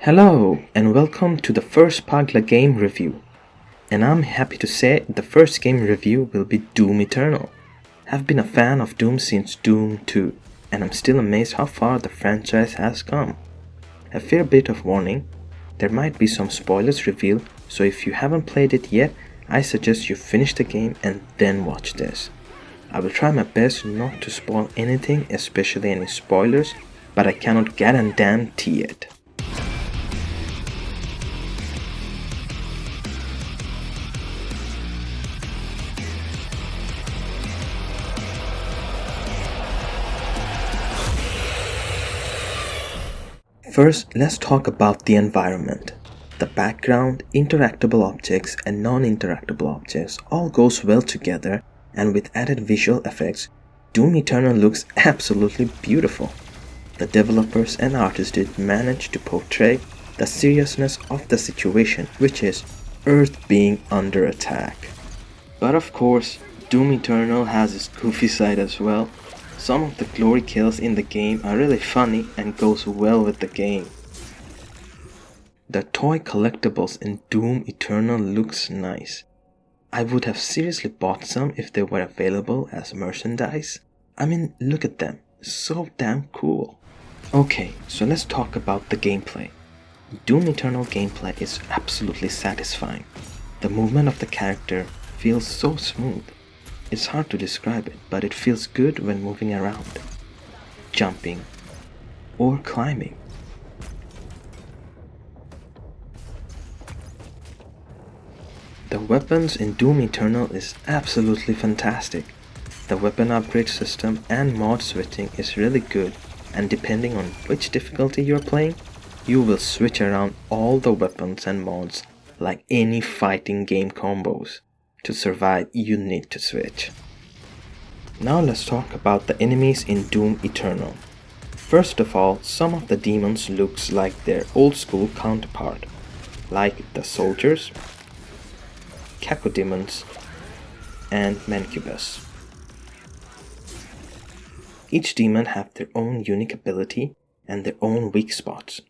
Hello and welcome to the first Pagla game review. And I'm happy to say the first game review will be Doom Eternal. I've been a fan of Doom since Doom 2, and I'm still amazed how far the franchise has come. A fair bit of warning, there might be some spoilers revealed, so if you haven't played it yet, I suggest you finish the game and then watch this. I will try my best not to spoil anything, especially any spoilers, but I cannot guarantee it. First, let's talk about the environment. The background, interactable objects and non-interactable objects all goes well together, and with added visual effects, Doom Eternal looks absolutely beautiful. The developers and artists did manage to portray the seriousness of the situation, which is Earth being under attack. But of course, Doom Eternal has its goofy side as well. Some of the glory kills in the game are really funny and goes well with the game. The toy collectibles in Doom Eternal looks nice. I would have seriously bought some if they were available as merchandise. I mean, look at them, so damn cool. Okay, so let's talk about the gameplay. Doom Eternal gameplay is absolutely satisfying. The movement of the character feels so smooth. It's hard to describe it, but it feels good when moving around, jumping, or climbing. The weapons in Doom Eternal is absolutely fantastic. The weapon upgrade system and mod switching is really good, and depending on which difficulty you're playing, you will switch around all the weapons and mods like any fighting game combos. To survive, you need to switch. Now let's talk about the enemies in Doom Eternal. First of all, some of the demons looks like their old school counterpart, like the soldiers, cacodemons, and mancubus. Each demon have their own unique ability and their own weak spots.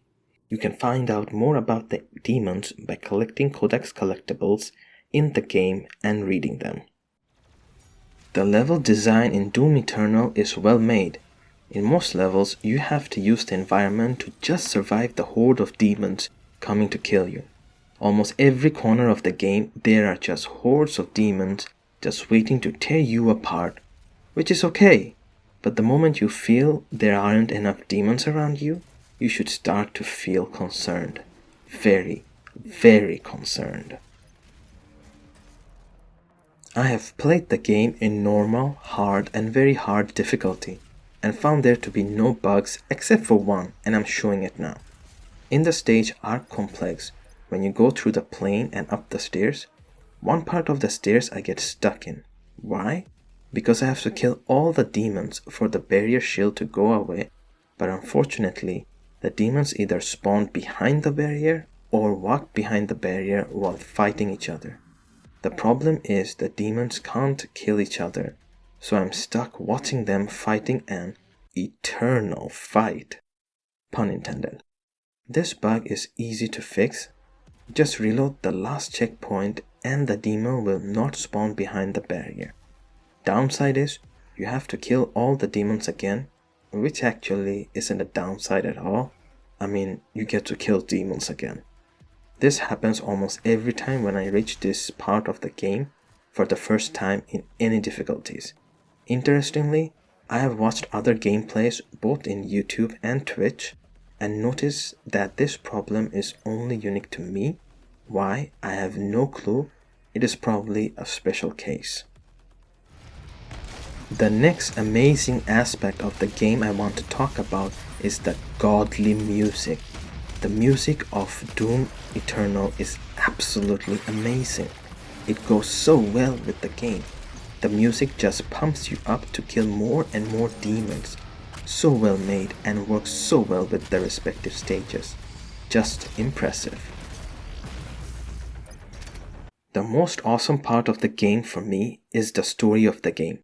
You can find out more about the demons by collecting codex collectibles in the game and reading them. The level design in Doom Eternal is well made. In most levels, you have to use the environment to just survive the horde of demons coming to kill you. Almost every corner of the game, there are just hordes of demons just waiting to tear you apart, which is okay. But the moment you feel there aren't enough demons around you, you should start to feel concerned. Very, very concerned. I have played the game in normal, hard and very hard difficulty and found there to be no bugs except for one, and I'm showing it now. In the stage Arc Complex, when you go through the plane and up the stairs, one part of the stairs I get stuck in. Why? Because I have to kill all the demons for the barrier shield to go away, but unfortunately, the demons either spawn behind the barrier or walk behind the barrier while fighting each other. The problem is the demons can't kill each other, so I'm stuck watching them fighting an eternal fight. Pun intended. This bug is easy to fix. Just reload the last checkpoint and the demon will not spawn behind the barrier. Downside is you have to kill all the demons again, which actually isn't a downside at all. I mean, you get to kill demons again. This happens almost every time when I reach this part of the game for the first time in any difficulties. Interestingly, I have watched other gameplays both in YouTube and Twitch and noticed that this problem is only unique to me. Why? I have no clue. It is probably a special case. The next amazing aspect of the game I want to talk about is the godly music. The music of Doom Eternal is absolutely amazing. It goes so well with the game. The music just pumps you up to kill more and more demons. So well made and works so well with the respective stages. Just impressive. The most awesome part of the game for me is the story of the game.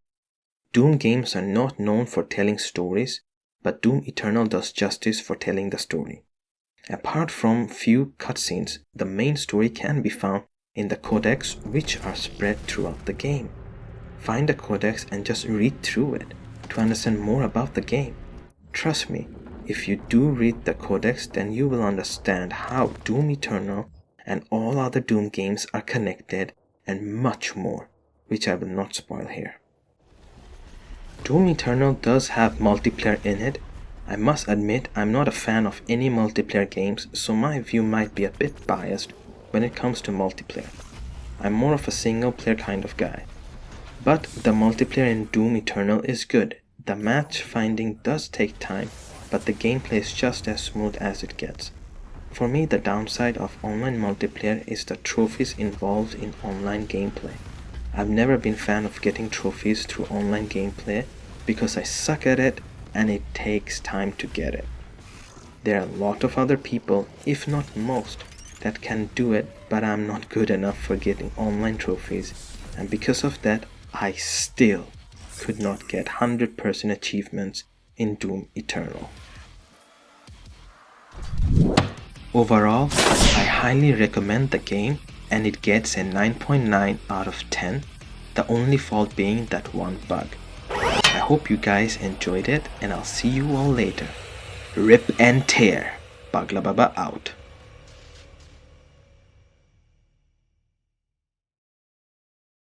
Doom games are not known for telling stories, but Doom Eternal does justice for telling the story. Apart from few cutscenes, the main story can be found in the codex, which are spread throughout the game. Find the codex and just read through it to understand more about the game. Trust me, if you do read the codex, then you will understand how Doom Eternal and all other Doom games are connected and much more, which I will not spoil here. Doom Eternal does have multiplayer in it. I must admit I'm not a fan of any multiplayer games, so my view might be a bit biased when it comes to multiplayer. I'm more of a single player kind of guy. But the multiplayer in Doom Eternal is good. The match finding does take time, but the gameplay is just as smooth as it gets. For me, the downside of online multiplayer is the trophies involved in online gameplay. I've never been a fan of getting trophies through online gameplay because I suck at it and it takes time to get it. There are a lot of other people, if not most, that can do it, but I'm not good enough for getting online trophies, and because of that, I still could not get 100% achievements in Doom Eternal. Overall, I highly recommend the game and it gets a 9.9 out of 10, the only fault being that one bug. I hope you guys enjoyed it and I'll see you all later. Rip and tear. PaglaBaba out.